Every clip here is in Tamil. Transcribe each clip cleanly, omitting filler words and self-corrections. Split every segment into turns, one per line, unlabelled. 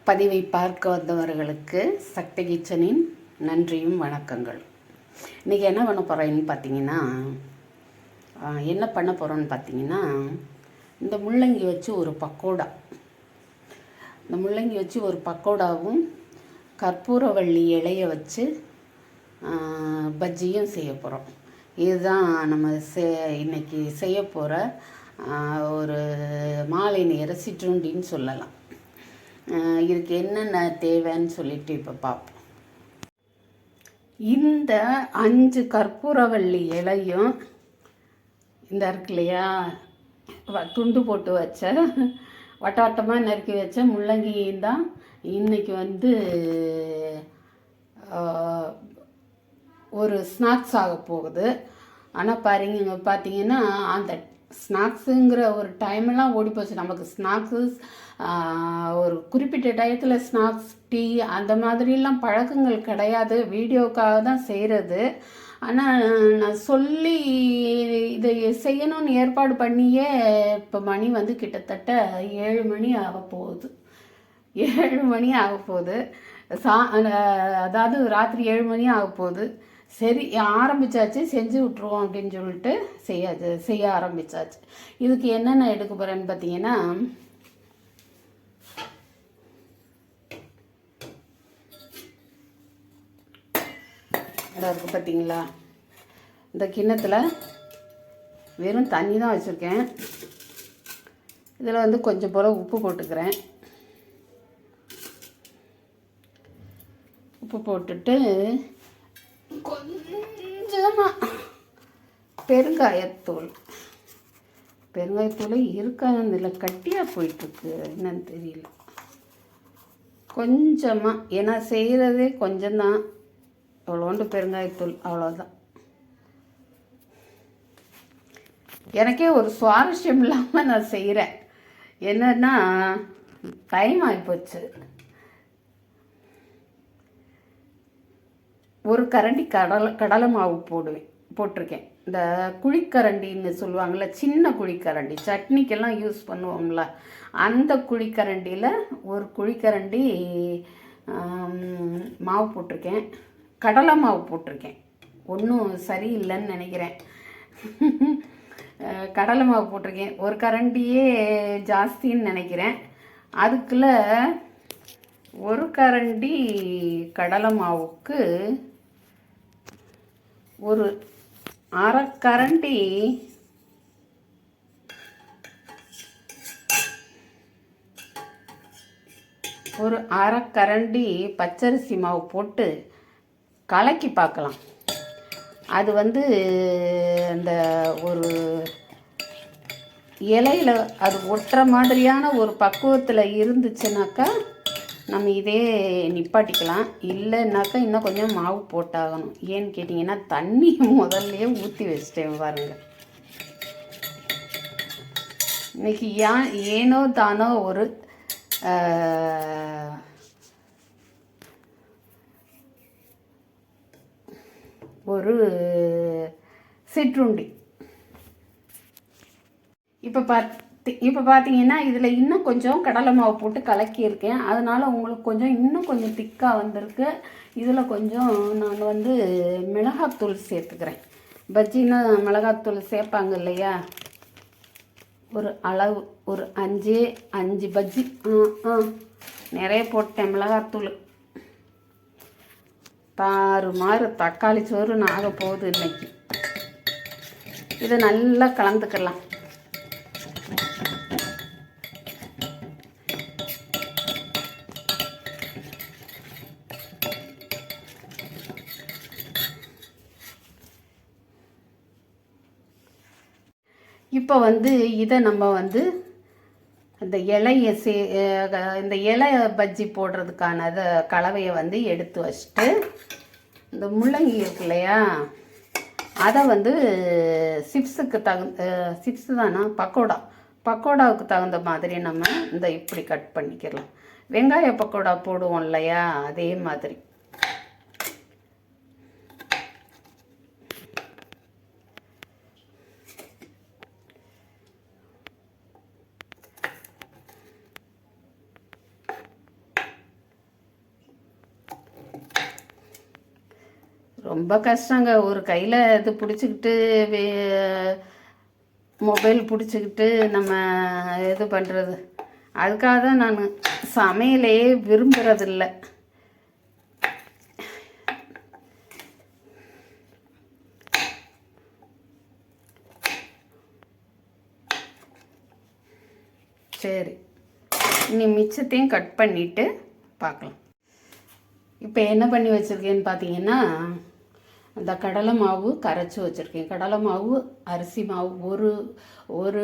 பதிவை பார்க்க வந்தவர்களுக்கு சக்தி கிச்சனின் நன்றியும் வணக்கங்கள். இன்றைக்கி என்ன பண்ண போகிறேன்னு பார்த்தீங்கன்னா இந்த முள்ளங்கி வச்சு ஒரு பக்கோடா, பக்கோடாவும் கற்பூரவள்ளி இலையை வச்சு பஜ்ஜியும் செய்ய போகிறோம். இதுதான் நம்ம இன்னைக்கு செய்ய போகிற ஒரு மாலை நேர சிற்றுண்டின்னு சொல்லலாம். இதுக்கு என்னென்ன தேவைன்னு சொல்லிட்டு இப்போ பார்ப்போம். இந்த 5 கற்பூரவள்ளி இலையும் இந்த இருக்கு இல்லையா, துண்டு போட்டு வச்ச வட்டமாக நறுக்கி வச்ச முள்ளங்கியும் தான் இன்றைக்கி ஒரு ஸ்நாக்ஸ் ஆக போகுது. ஆனால் பார்த்தீங்கன்னா அந்த ஸ்நாக்ஸுங்கிற ஒரு டைமெல்லாம் ஓடி போச்சு. நமக்கு ஸ்நாக்ஸு ஒரு குறிப்பிட்ட டயத்தில் ஸ்நாக்ஸ், டீ அந்த மாதிரிலாம் பழக்கங்கள் கிடையாது. வீடியோக்காக தான் செய்கிறது. ஆனால் நான் சொல்லி இதை செய்யணும்னு ஏற்பாடு பண்ணியே இப்போ மணி கிட்டத்தட்ட 7 மணி ஆக போகுது. 7 மணி ஆக போகுது. அதாவது ராத்திரி 7 மணி ஆக போகுது. சரி, ஆரம்பித்தாச்சு, செஞ்சு விட்ருவோம் அப்படின்னு சொல்லிட்டு செய்ய ஆரம்பித்தாச்சு. இதுக்கு என்னென்ன எடுக்க போகிறேன்னு பார்த்தீங்கன்னா, இருக்குது பார்த்தீங்களா, இந்த கிண்ணத்தில் வெறும் தண்ணி தான் வச்சுருக்கேன். இதில் கொஞ்சம் போல் உப்பு போட்டுக்கிறேன். உப்பு போட்டுட்டு கொஞ்சமாக பெருங்காயத்தூள் இருக்கான்னு இல்லை, கட்டியாக போயிட்டுருக்கு, என்னன்னு தெரியல. கொஞ்சமாக, ஏன்னா செய்கிறதே கொஞ்சம்தான், அவ்வளோண்டு பெருங்காயத்தூள், அவ்வளோதான். எனக்கே ஒரு சுவாரஸ்யம் இல்லாமல் நான் செய்கிறேன். என்னன்னா டைம் ஆகிப்போச்சு. ஒரு கரண்டி கடலை மாவு போட்டிருக்கேன். இந்த குழிக்கரண்டின்னு சொல்லுவாங்கள்ல, சின்ன குழிக்கரண்டி, சட்னிக்கெல்லாம் யூஸ் பண்ணுவோம்ல, அந்த குழிக்கரண்டியில் ஒரு குழிக்கரண்டி மாவு போட்டிருக்கேன். கடலை மாவு போட்டிருக்கேன். ஒன்றும் சரியில்லைன்னு நினைக்கிறேன். கடலை மாவு போட்டிருக்கேன். ஒரு கரண்டியே ஜாஸ்தின்னு நினைக்கிறேன். அதுக்குள்ள ஒரு கரண்டி கடலை மாவுக்கு ஒரு அரைக்கரண்டி பச்சரிசி மாவு போட்டு கலக்கி பார்க்கலாம். அது அந்த ஒரு இலையில் அது ஒட்டுற மாதிரியான ஒரு பக்குவத்தில் இருந்துச்சுனாக்கா நம்ம இதே நிப்பாட்டிக்கலாம். இல்லைன்னாக்கா இன்னும் கொஞ்சம் மாவு போட்டாகணும். ஏன்னு கேட்டிங்கன்னா தண்ணி முதல்லையே ஊற்றி வச்சிட்டேன் பாருங்க. இன்றைக்கி ஏனோ தானோ ஒரு சிற்றுண்டி. இப்போ பார்த்தீங்கன்னா இதில் இன்னும் கொஞ்சம் கடலை மாவு போட்டு கலக்கியிருக்கேன். அதனால் உங்களுக்கு இன்னும் கொஞ்சம் திக்காக வந்திருக்கு. இதில் கொஞ்சம் நான் மிளகாத்தூள் சேர்த்துக்கிறேன். பஜ்ஜின்னா மிளகாத்தூள் சேர்ப்பாங்க இல்லையா, ஒரு அளவு, ஒரு 5 பஜ்ஜி நிறைய போட்டேன் மிளகாத்தூள். தாறுமாறு தக்காளி சோறு ஆக போகுது இன்னைக்கு. இதை நல்லா கலந்துக்கலாம். இப்போ இதை நம்ம அந்த இலையை இந்த இலை பஜ்ஜி போடுறதுக்கான கலவையை எடுத்து வச்சுட்டு, இந்த முள்ளங்கி இருக்கு இல்லையா, அதை சிப்ஸு தானா, பக்கோடாவுக்கு தகுந்த மாதிரி நம்ம இப்படி கட் பண்ணிக்கலாம். வெங்காய பக்கோடா போடுவோம் இல்லையா, அதே மாதிரி. ரொம்ப கஷ்டங்க. ஒரு கையில் இது பிடிச்சிக்கிட்டு மொபைல் பிடிச்சிக்கிட்டு நம்ம இது பண்ணுறது. அதுக்காக தான் நான் சமையலையே விரும்புகிறதில்ல. சரி, இனி மிச்சத்தையும் கட் பண்ணிவிட்டு பார்க்கலாம். இப்போ என்ன பண்ணி வச்சுருக்கேன்னு பார்த்தீங்கன்னா, அந்த கடலை மாவு கரைச்சி வச்சுருக்கேன். கடலை மாவு, அரிசி மாவு, ஒரு ஒரு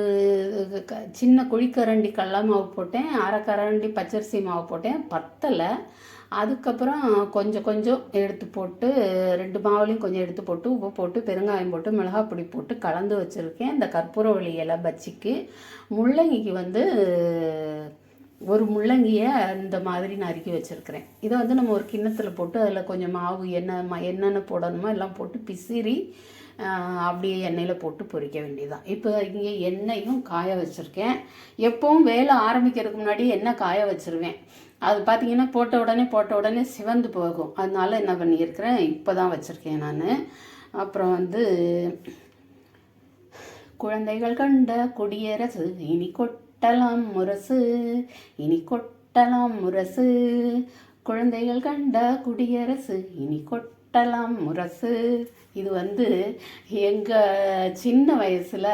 சின்ன குழிக்கரண்டி கடலை மாவு போட்டேன், அரை கரண்டி பச்சரிசி மாவு போட்டேன், பத்தலை. அதுக்கப்புறம் கொஞ்சம் கொஞ்சம் எடுத்து போட்டு 2 மாவுலையும் கொஞ்சம் எடுத்து போட்டு உப்பு போட்டு பெருங்காயம் போட்டு மிளகாய் பொடி போட்டு கலந்து வச்சுருக்கேன். இந்த கற்பூரவள்ளி இலை பஜ்ஜிக்கு. முள்ளங்கிக்கு வந்து ஒரு முள்ளங்கியை இந்த மாதிரி நறுக்கி வச்சுருக்கிறேன். இதை வந்து நம்ம ஒரு கிண்ணத்தில் போட்டு அதில் கொஞ்சம் மாவு என்னென்ன போடணுமோ எல்லாம் போட்டு பிசிறி அப்படியே எண்ணெயில் போட்டு பொரிக்க வேண்டியதுதான். இப்போ இங்கே எண்ணெயும் காய வச்சுருக்கேன். எப்போவும் வேலை ஆரம்பிக்கிறதுக்கு முன்னாடி எண்ணெய் காய வச்சுருவேன். அது பார்த்திங்கன்னா போட்ட உடனே சிவந்து போகும். அதனால என்ன பண்ணியிருக்கிறேன், இப்போ தான் வச்சுருக்கேன் நான். அப்புறம் வந்து குழந்தைகள் கண்ட குடியரசு இனி கொட்டலாம் முரசு, இனி கொட்டலாம் முரசு, குழந்தைகள் கண்ட குடியரசு இனி கொட்டலாம் முரசு. இது வந்து எங்கள் சின்ன வயசில்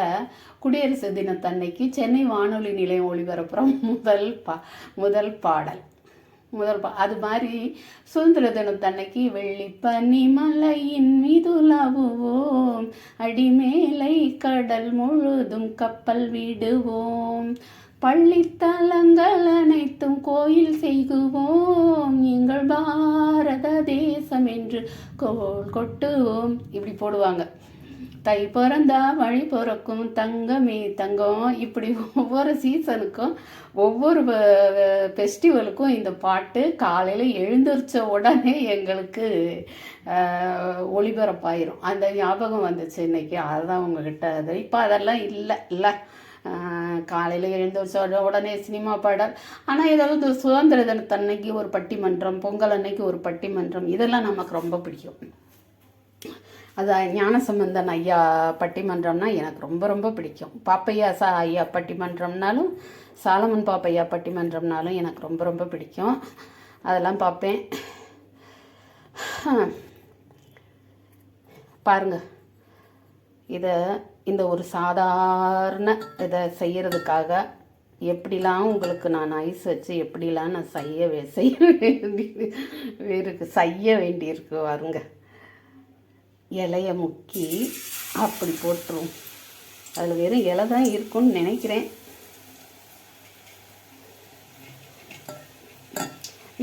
குடியரசு தினத்தன்னைக்கு சென்னை வானொலி நிலையம் ஒளிபரப்புகிற முதல் பாடல். அது மாதிரி சுதந்திர தினத்தன்னைக்கு வெள்ளிப்பனி மலையின் மீதுலாவுவோம், அடிமேலை கடல் முழுதும் கப்பல் விடுவோம், பள்ளித்தலங்கள் அனைத்தும் கோயில் செய்குவோம், எங்கள் பாரத தேசம் என்று கோல் கொட்டுவோம். இப்படி போடுவாங்க. தை பிறந்தா வழி பிறக்கும் தங்கமே தங்கம். இப்படி ஒவ்வொரு சீசனுக்கும் ஒவ்வொரு ஃபெஸ்டிவலுக்கும் இந்த பாட்டு காலையில் எழுந்திரிச்ச உடனே எங்களுக்கு ஒளிபரப்பாயிரும். அந்த ஞாபகம் வந்துச்சு இன்னைக்கு. அதுதான் உங்ககிட்ட. அது இப்போ அதெல்லாம் இல்லை. காலையில் எழுந்திரிச்ச உடனே சினிமா பாடல். ஆனால் ஏதாவது சுதந்திர தினத்தன்னைக்கு ஒரு பட்டிமன்றம், பொங்கல் அன்னைக்கு ஒரு பட்டிமன்றம், இதெல்லாம் நமக்கு ரொம்ப பிடிக்கும். அது ஞானசம்பந்தன் ஐயா பட்டிமன்றம்னா எனக்கு ரொம்ப ரொம்ப பிடிக்கும். பாப்பையா ஐயா பட்டிமன்றம்னாலும் சாலமன் பாப்பையா பட்டிமன்றம்னாலும் எனக்கு ரொம்ப ரொம்ப பிடிக்கும். அதெல்லாம் பார்ப்பேன். பாருங்கள், இந்த ஒரு சாதாரண இதை செய்கிறதுக்காக எப்படிலாம் உங்களுக்கு நான் ஐஸ் வச்சு எப்படிலாம் நான் செய்ய வேண்டியிருக்கு வருங்க. இலையை முக்கி அப்படி போட்டுரும். அதில் வெறும் இலை தான் இருக்கும்னு நினைக்கிறேன்.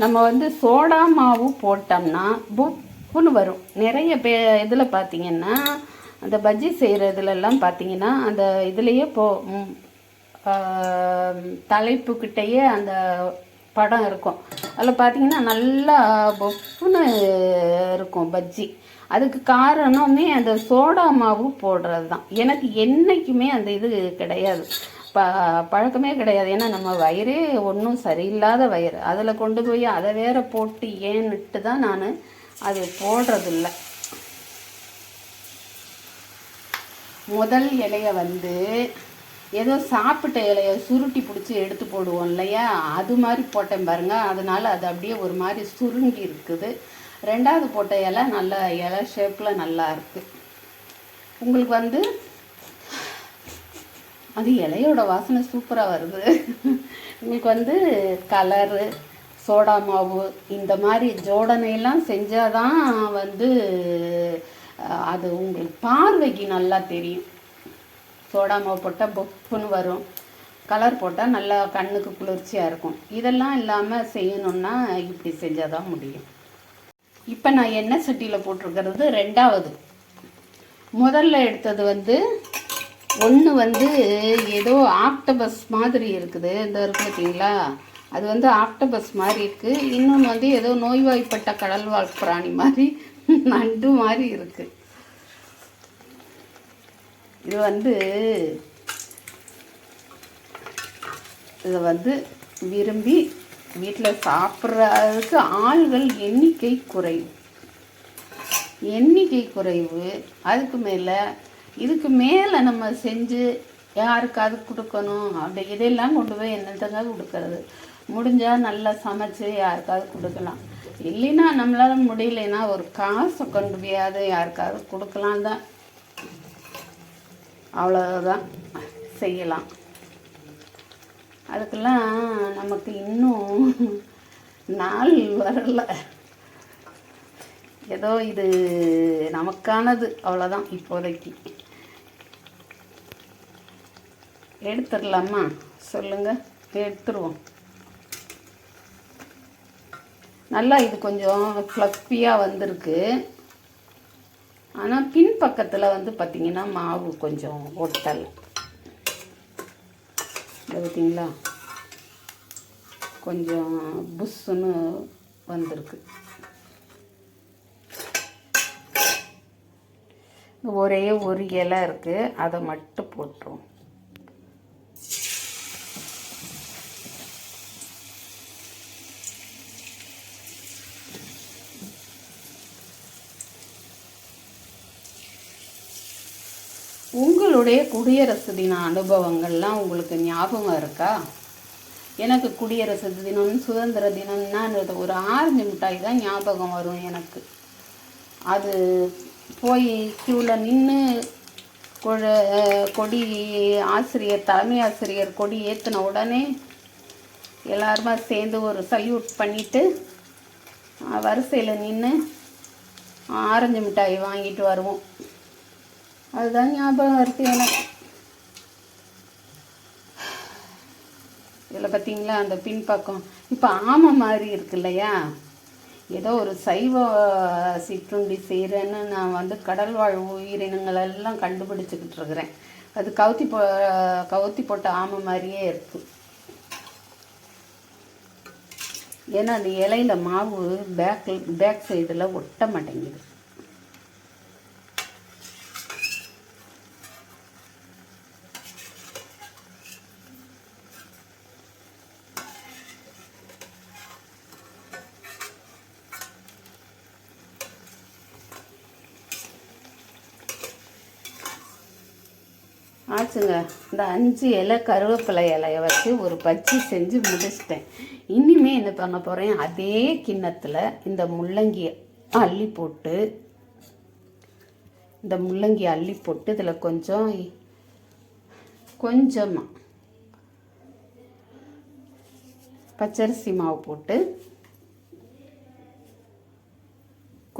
நம்ம வந்து சோடா மாவு போட்டோம்னா புப்புன்னு வரும். நிறைய இதில் பார்த்திங்கன்னா அந்த பஜ்ஜி செய்கிறதுலலாம் பார்த்திங்கன்னா அந்த இதுலேயே தலைப்புக்கிட்டேயே அந்த படம் இருக்கும். அதில் பார்த்திங்கன்னா நல்லா புப்புன்னு இருக்கும் பஜ்ஜி. அதுக்கு காரணமே அந்த சோடா மாவு போடுறது தான். எனக்கு என்றைக்குமே அந்த இது கிடையாது, பழக்கமே கிடையாது. ஏன்னா நம்ம வயிறே ஒன்றும் சரியில்லாத வயிறு, அதில் கொண்டு போய் அதை வேற போட்டு ஏன்னுட்டு தான் நான் அது போடுறதில்ல. முதல் இலையை வந்து ஏதோ சாப்பிட்ட இலையை சுருட்டி பிடிச்சி எடுத்து போடுவோம் இல்லையா, அது மாதிரி போட்டேன் பாருங்கள். அதனால் அது அப்படியே ஒரு மாதிரி சுருங்கி இருக்குது. ரெண்டாவது போட்ட இலை நல்ல இலை ஷேப்பில் நல்லா இருக்குது. உங்களுக்கு வந்து அது இலையோட வாசனை சூப்பராக வருது. உங்களுக்கு வந்து கலரு, சோடா மாவு இந்த மாதிரி ஜோடனையெல்லாம் செஞ்சால் தான் வந்து அது உங்களுக்கு பார்வைக்கு நல்லா தெரியும். சோடா மாவு போட்டால் பொப்புன்னு வரும், கலர் போட்டால் நல்லா கண்ணுக்கு குளிர்ச்சியாக இருக்கும். இதெல்லாம் இல்லாமல் செய்யணுன்னா இப்படி செஞ்சால் தான் முடியும். இப்போ நான் எண்ணெய் சட்டியில் போட்டிருக்கிறது ரெண்டாவது. முதல்ல எடுத்தது வந்து ஒன்று வந்து ஏதோ ஆக்டோபஸ் மாதிரி இருக்குது. இந்த இருக்கு பார்த்தீங்களா, அது வந்து ஆக்டோபஸ் மாதிரி இருக்குது. இன்னொன்று வந்து ஏதோ நோய்வாய்ப்பட்ட கடல்வாழ் பிராணி மாதிரி நண்டு மாதிரி இருக்குது. இது வந்து இதை வந்து விரும்பி வீட்டில் சாப்பிட்றதுக்கு ஆள்கள் எண்ணிக்கை குறையும். எண்ணிக்கை குறைவு. அதுக்கு மேலே இதுக்கு மேலே நம்ம செஞ்சு யாருக்காவது கொடுக்கணும் அப்படி இதெல்லாம் கொண்டு போய் என்னத்தங்க கொடுக்கறது? முடிஞ்சால் நல்லா சமைச்சு யாருக்காவது கொடுக்கலாம். இல்லைன்னா நம்மளால் முடியலைன்னா ஒரு காசை கொண்டு போயாவது யாருக்காவது கொடுக்கலாம் தான். அவ்வளோதான் செய்யலாம். அதுக்கெல்லாம் நமக்கு இன்னும் நாள் வரல. ஏதோ இது நமக்கானது அவ்வளோதான். இப்போதைக்கு எடுத்துடலாமா? சொல்லுங்கள், எடுத்துருவோம். நல்லா இது கொஞ்சம் ஃப்ளஃபியாக வந்திருக்கு. ஆனால் பின்பக்கத்தில் வந்து பார்த்திங்கன்னா மாவு கொஞ்சம் ஒட்டல். பார்த்தீங்களா, கொஞ்சம் புஷ்ஷுன்னு வந்திருக்கு. ஒரே ஒரு இலை இருக்குது, அதை மட்டும் போட்டுருவோம். உங்களுடைய குடியரசு தின அனுபவங்கள்லாம் உங்களுக்கு ஞாபகம் இருக்கா? எனக்கு குடியரசு தினம், சுதந்திர தினம்னா ஒரு ஆரஞ்சு மிட்டாய் தான் ஞாபகம் வரும் எனக்கு. அது போய் க்யூவில் நின்று கொடி ஆசிரியர், தலைமை ஆசிரியர் கொடி ஏற்றின உடனே எல்லாருமா சேர்ந்து ஒரு சல்யூட் பண்ணிவிட்டு வரிசையில் நின்று ஆரஞ்சு மிட்டாய் வாங்கிட்டு வருவோம். அதுதான் ஞாபகம் இருக்குது எனக்கு. இதில் பார்த்தீங்களா அந்த பின்பக்கம் இப்போ ஆமை மாதிரி இருக்கு இல்லையா? ஏதோ ஒரு சைவ சிற்றுண்டி செய்கிறேன்னு நான் வந்து கடல் வாழ் உயிரினங்களெல்லாம் கண்டுபிடிச்சிக்கிட்டு இருக்கிறேன். அது கவுத்தி போட்ட ஆமை மாதிரியே இருக்குது. ஏன்னா அந்த இலையில மாவு பேக் சைடில் ஒட்ட மாட்டேங்குது. ஆச்சுங்க. இந்த 5 இலை கருவேப்பிலை இலையை வச்சு ஒரு பஜ்ஜி செஞ்சு முடிச்சிட்டேன். இனிமேல் என்ன பண்ண போகிறேன், அதே கிண்ணத்தில் இந்த முள்ளங்கியை அள்ளி போட்டு இதில் கொஞ்சமாக பச்சரிசி மாவு போட்டு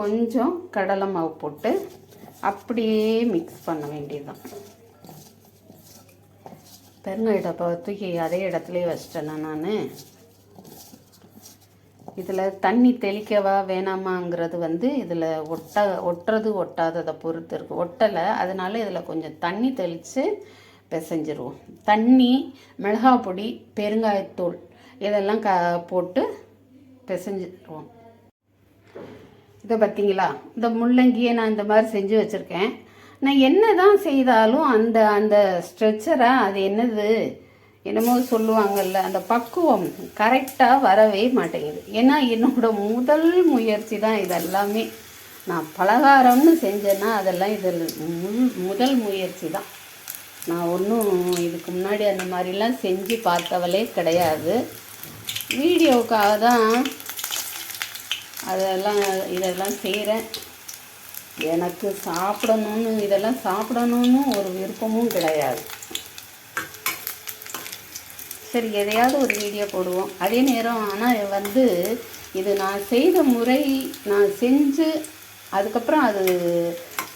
கொஞ்சம் கடலை மாவு போட்டு அப்படியே மிக்ஸ் பண்ண வேண்டியதுதான். பெருங்காய டப்பாவை தூக்கி அதே இடத்துலையே வச்சிட்டேன்னா நான். இதில் தண்ணி தெளிக்கவா வேணாமாங்கிறது வந்து இதில் ஒட்டுறது ஒட்டாததை பொறுத்து இருக்குது. ஒட்டலை, அதனால இதில் கொஞ்சம் தண்ணி தெளித்து பிசைஞ்சிருவோம். தண்ணி, மிளகாய் பொடி, பெருங்காயத்தூள் இதெல்லாம் போட்டு பிசைஞ்சிருவோம். இதை பார்த்தீங்களா, இந்த முள்ளங்கியை நான் இந்த மாதிரி செஞ்சு வச்சுருக்கேன். நான் என்ன தான் செய்தாலும் அந்த ஸ்ட்ரெச்சரை அது என்னமோ சொல்லுவாங்கள்ல, அந்த பக்குவம் கரெக்டாக வரவே மாட்டேங்குது. ஏன்னா என்னோட முதல் முயற்சி தான் இதெல்லாமே. நான் பலகாரம்னு செஞ்சேன்னா அதெல்லாம் இதில் முதல் முயற்சி தான். நான் ஒன்றும் இதுக்கு முன்னாடி அந்த மாதிரிலாம் செஞ்சு பார்த்தவளே கிடையாது. வீடியோவுக்காக தான் இதெல்லாம் செய்கிறேன். எனக்கு இதெல்லாம் சாப்பிடணும்னு ஒரு விருப்பமும் கிடையாது. சரி, எதையாவது ஒரு வீடியோ போடுவோம். அதே நேரம் ஆனால் வந்து இது நான் செய்த முறை, நான் செஞ்சு அதுக்கப்புறம் அது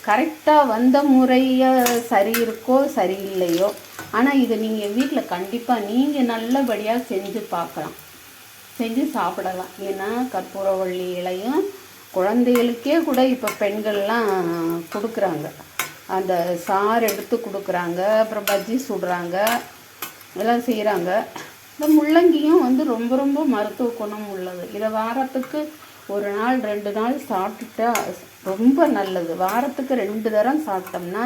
கரெக்டாக வந்த முறையை சரி இருக்கோ சரியில்லையோ, ஆனால் இது நீங்கள் வீட்டில் கண்டிப்பாக நீங்கள் நல்லபடியாக செஞ்சு பார்க்கலாம், செஞ்சு சாப்பிடலாம். ஏன்னா கற்பூரவள்ளி இலையும் குழந்தைகளுக்கே கூட இப்போ பெண்கள்லாம் கொடுக்குறாங்க. அந்த சாறு எடுத்து கொடுக்குறாங்க, அப்புறம் பஜ்ஜி சுடுறாங்க, இதெல்லாம் செய்கிறாங்க. இந்த முள்ளங்கியும் வந்து ரொம்ப ரொம்ப மருத்துவ குணம் உள்ளது. இதை வாரத்துக்கு 1 நாள் 2 நாள் சாப்பிட்டுட்டா ரொம்ப நல்லது. வாரத்துக்கு 2 தரம் சாப்பிட்டோம்னா,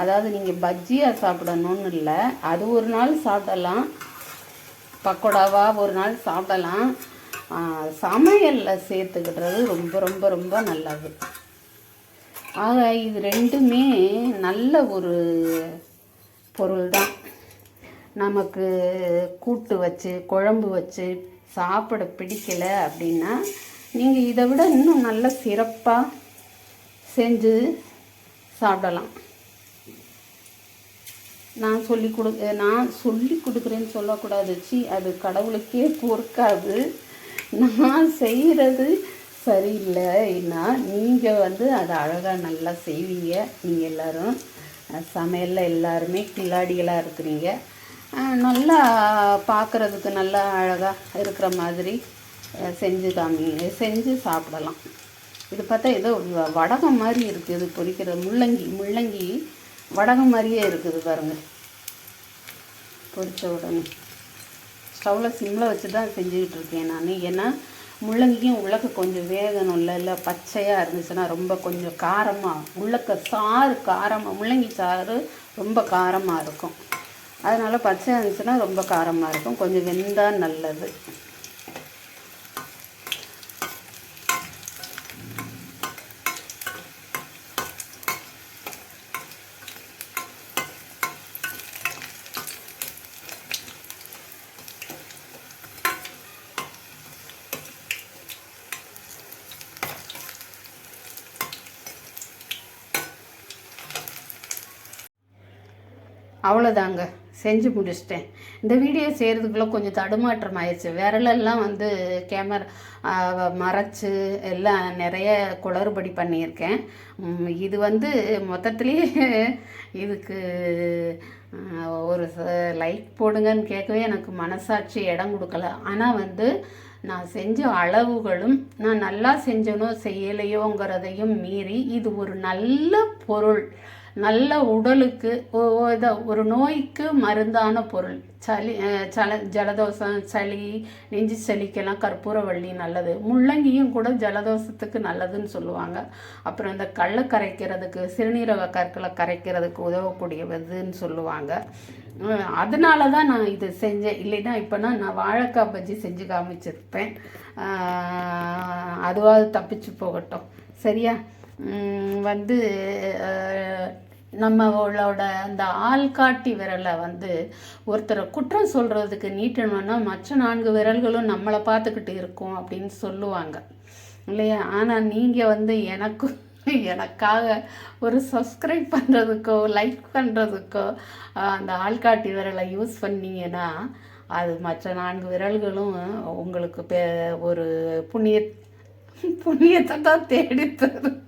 அதாவது நீங்கள் பஜ்ஜியாக சாப்பிடணும்னு இல்லை, அது ஒரு நாள் சாப்பிடலாம், பக்கோடாவாக ஒரு நாள் சாப்பிடலாம். சமையலில் சேர்த்துக்கிடுறது ரொம்ப ரொம்ப ரொம்ப நல்லது. ஆக இது ரெண்டுமே நல்ல ஒரு பொருள் தான். நமக்கு கூட்டு வச்சு குழம்பு வச்சு சாப்பிட பிடிக்கலை அப்படின்னா நீங்கள் இதை விட இன்னும் நல்ல சிறப்பாக செஞ்சு சாப்பிடலாம். நான் சொல்லி கொடுக்குறேன்னு சொல்லக்கூடாது, அது கடவுளுக்கே பொறுக்காது. நான் செய்கிறது சரியில்லைன்னா நீங்கள் அதை அழகாக நல்லா செய்வீங்க. நீங்கள் எல்லோரும் சமையலில் எல்லாருமே கில்லாடிகளாக இருக்கிறீங்க. நல்லா பார்க்குறதுக்கு நல்லா அழகாக இருக்கிற மாதிரி செஞ்சு சாப்பிடலாம். இது பார்த்தா ஏதோ வடகம் மாதிரி இருக்குது. இது பொரிக்கிற முள்ளங்கி வடகம் மாதிரியே இருக்குது பாருங்கள். பொரித்த உடனே ஸ்டவ்வில் சிம்மில் வச்சு தான் செஞ்சுக்கிட்டு இருக்கேன் நான். ஏன்னா முள்ளங்கியும் உள்ளக்க கொஞ்சம் வேகணும். இல்லை பச்சையாக இருந்துச்சுன்னா ரொம்ப கொஞ்சம் காரமாக காரமாக முள்ளங்கி சாறு ரொம்ப காரமாக இருக்கும். அதனால் பச்சையாக இருந்துச்சுன்னா ரொம்ப காரமாக இருக்கும். கொஞ்சம் வெந்தால் நல்லது. அவ்வளோதாங்க, செஞ்சு முடிச்சிட்டேன். இந்த வீடியோ செய்கிறதுக்குள்ளே கொஞ்சம் தடுமாற்றம் ஆயிடுச்சு. விரலெல்லாம் கேமரா மறைச்சி எல்லாம் நிறைய குளறுபடி பண்ணியிருக்கேன். இது மொத்தத்துலேயே இதுக்கு ஒரு லைக் போடுங்கன்னு கேட்கவே எனக்கு மனசாட்சி இடம் கொடுக்கல. ஆனால் நான் செஞ்ச அளவுகளும் நான் நல்லா செஞ்சனோ செய்யலையோங்கிறதையும் மீறி இது ஒரு நல்ல பொருள், நல்ல உடலுக்கு ஒரு நோய்க்கு மருந்தான பொருள். ஜலதோஷம், சளி, நெஞ்சு சளிக்கெல்லாம் கற்பூரவள்ளி நல்லது. முள்ளங்கியும் கூட ஜலதோஷத்துக்கு நல்லதுன்னு சொல்லுவாங்க. அப்புறம் இந்த கல்லை கரைக்கிறதுக்கு, சிறுநீரக கற்களை கரைக்கிறதுக்கு உதவக்கூடியதுன்னு சொல்லுவாங்க. அதனால தான் நான் இது செஞ்சேன். இல்லைன்னா இப்போனா நான் வாழைக்காய் பஜ்ஜி செஞ்சு காமிச்சிருப்பேன். அதுவாது தப்பிச்சு போகட்டும். சரியா? நம்மளோட அந்த ஆள்காட்டி விரலை ஒருத்தரை குற்றம் சொல்கிறதுக்கு நீட்டணும்னா மற்ற 4 விரல்களும் நம்மளை பார்த்துக்கிட்டு இருக்கோம் அப்படின்னு சொல்லுவாங்க இல்லையா? ஆனால் நீங்கள் எனக்காக ஒரு சப்ஸ்கிரைப் பண்ணுறதுக்கோ லைக் பண்ணுறதுக்கோ அந்த ஆள்காட்டி விரலை யூஸ் பண்ணிங்கன்னா அது மற்ற 4 விரல்களும் உங்களுக்கு ஒரு புண்ணியத்தை தான் தேடித்தரும்.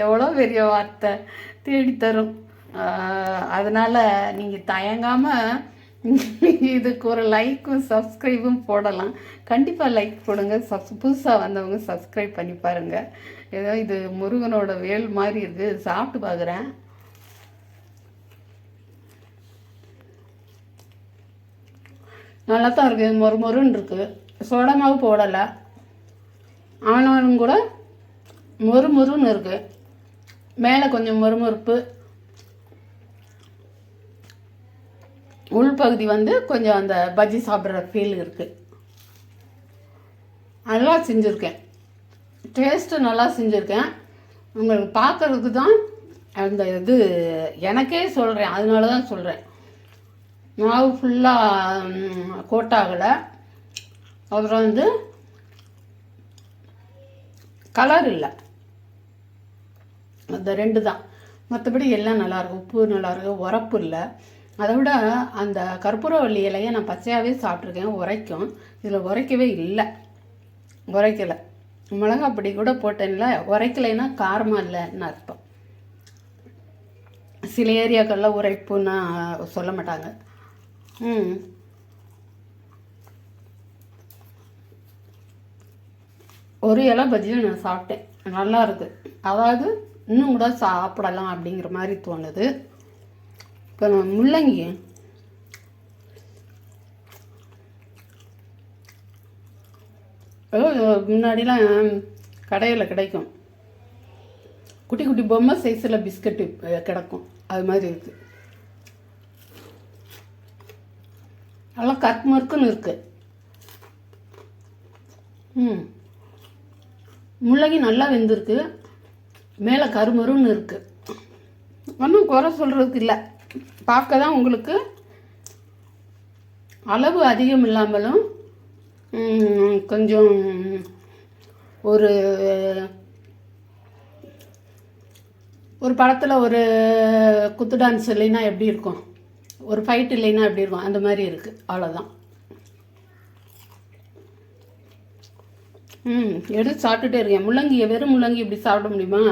எவ்வளோ பெரிய வார்த்தை, தேடித்தரும். அதனால் நீங்கள் தயங்காமல் இதுக்கு ஒரு லைக்கும் சப்ஸ்கிரைபும் போடலாம். கண்டிப்பாக லைக் போடுங்க. புதுசாக வந்தவங்க சப்ஸ்கிரைப் பண்ணி பாருங்கள். ஏதோ இது முருகனோட வேல் மாதிரி இருக்குது. சாப்பிட்டு பார்க்குறேன். நல்லா தான் இருக்குது. மொறுன்னு இருக்குது. சோடா மாவு போடலை, ஆனாலும் கூட மொறுன்னு இருக்குது. மேலே கொஞ்சம் மொறுமொறுப்பு, உள்பகுதி கொஞ்சம் அந்த பஜ்ஜி சாப்பிட்ற ஃபீல் இருக்குது. நல்லா செஞ்சுருக்கேன். டேஸ்ட்டு நல்லா செஞ்சுருக்கேன். உங்களுக்கு பார்க்குறதுக்கு தான் அந்த இது எனக்கே சொல்கிறேன். அதனால தான் சொல்கிறேன். மாவு ஃபுல்லாக கோட்டாகலை. அப்புறம் கலர் இல்லை. அந்த 2 தான். மற்றபடி எல்லாம் நல்லாயிருக்கும். உப்பு நல்லாயிருக்கு, உரப்பு இல்லை. அதை விட அந்த கற்பூரவள்ளி இலையை நான் பச்சையாகவே சாப்பிட்ருக்கேன். உரைக்கும். இதில் உரைக்கவே இல்லை, உரைக்கலை. மிளகா பொடி கூட போட்டேன்ல, உரைக்கலைன்னா காரமாக இல்லைன்னு அர்த்தம். சில ஏரியாக்களில் உரைப்புன்னா சொல்ல மாட்டாங்க. ஒரு இலை பஜ்ஜியும் நான் சாப்பிட்டேன். நல்லா இருக்குது. அதாவது இன்னும் கூட சாப்பிடலாம் அப்படிங்கிற மாதிரி தோணுது. இப்போ முள்ளங்கி முன்னாடிலாம் கடையில் கிடைக்கும். குட்டி குட்டி பொம்மை சைஸில் பிஸ்கட்டு கிடக்கும். அது மாதிரி இருக்குது. நல்லா கற்மறுக்குன்னு இருக்குது. முள்ளங்கி நல்லா வெந்திருக்கு. மேலே கருமருன்னு இருக்குது. ஒன்றும் குறை சொல்கிறதுக்கு இல்லை. பார்க்க தான் உங்களுக்கு அளவு அதிகம் இல்லாமலும் கொஞ்சம் ஒரு ஒரு படத்தில் ஒரு குத்து டான்ஸ் இல்லைன்னா எப்படி இருக்கும், ஒரு ஃபைட் இல்லைன்னா எப்படி இருக்கும், அந்த மாதிரி இருக்குது. அவ்வளோதான். எடுத்து சாப்பிட்டுட்டே இருக்கேன். முள்ளங்கியை வெறும் முள்ளங்கி இப்படி சாப்பிட முடியுமா?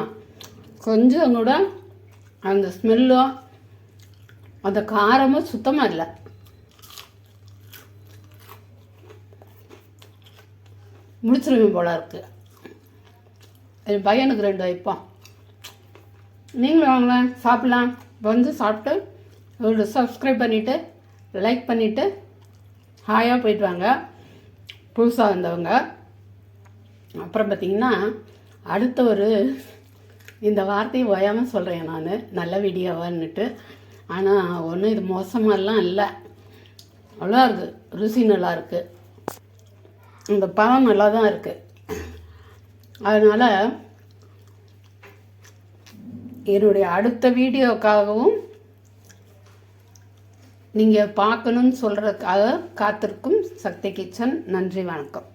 கொஞ்சம் கூட அந்த ஸ்மெல்லும் அந்த காரமும் சுத்தமாக இல்லை. முடிச்சிருவேன் போல இருக்குது. என் பையனுக்கு 2 வைப்போம். நீங்களும் வாங்க, சாப்பிட்லாம். வந்து சாப்பிட்டு ஒரு சப்ஸ்கிரைப் பண்ணிவிட்டு லைக் பண்ணிவிட்டு ஹாயாக போயிட்டு வாங்க புதுசாக வந்தவங்க. அப்புறம் பார்த்திங்கன்னா அடுத்த ஒரு இந்த வார்த்தையை ஓயாமல் சொல்கிறேன் நான், நல்ல வீடியோவான்னுட்டு. ஆனால் ஒன்றும் இது மோசமாகலாம் இல்லை, நல்லா இருக்குது. ருசி நல்லா இருக்குது, இந்த பழம் நல்லா தான் இருக்குது. அதனால் என்னுடைய அடுத்த வீடியோக்காகவும் நீங்கள் பார்க்கணுன்னு சொல்கிறதுக்காக காத்திருக்கும் சக்தி கிச்சன். நன்றி, வணக்கம்.